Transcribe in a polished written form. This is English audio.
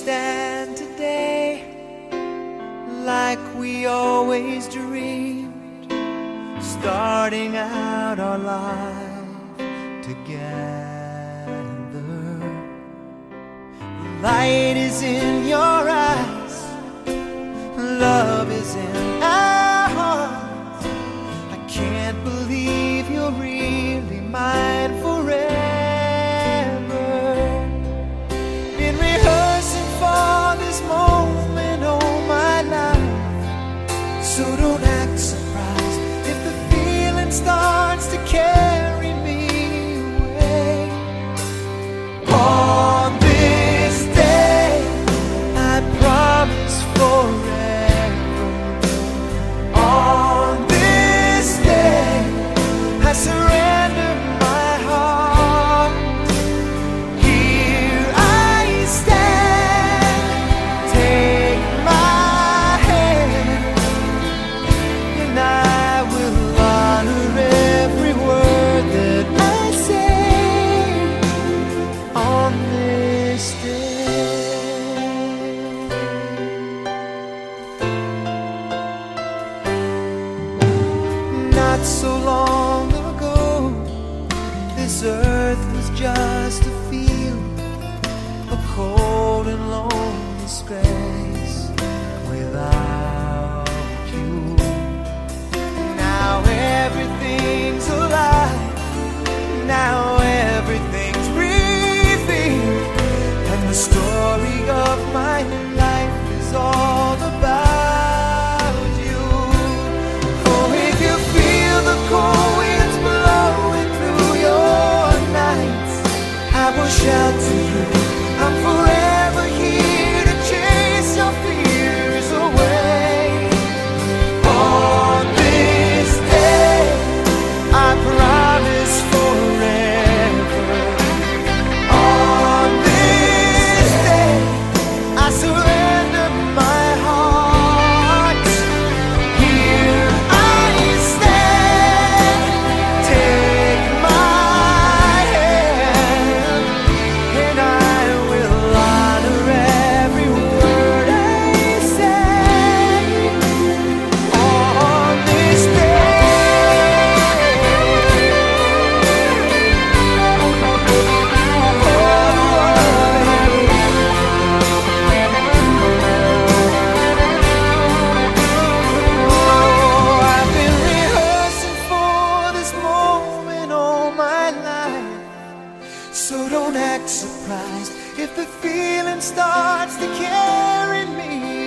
stand today like we always dreamed, starting out our life together. The light is in your eyes, love is in our hearts. I can't believe you're really mine forever. Been rehearsing for this moment all my life, so don't act surprised if the feeling starts to carry me away. On this day, I promise forever. On this day, I surrender my heart. Here I stand, take my hand, and I will honor every word that I say on this day. Not so long ago, this earth was just a field, a cold and lonely space without you. Now everything's alive, now everything's breathing, and the story of my life is all about you. Oh, if you feel the cold winds blowing through your nights, I will shelter you. I'm forever here to chase your fears away. On this day, I promise forever. On this day, I surrender my heart. Here I stand, take my hand, and I will honor every word I say on this day. Oh, I've been rehearsing for this moment all my life, so don't act surprised if the feeling starts to carry me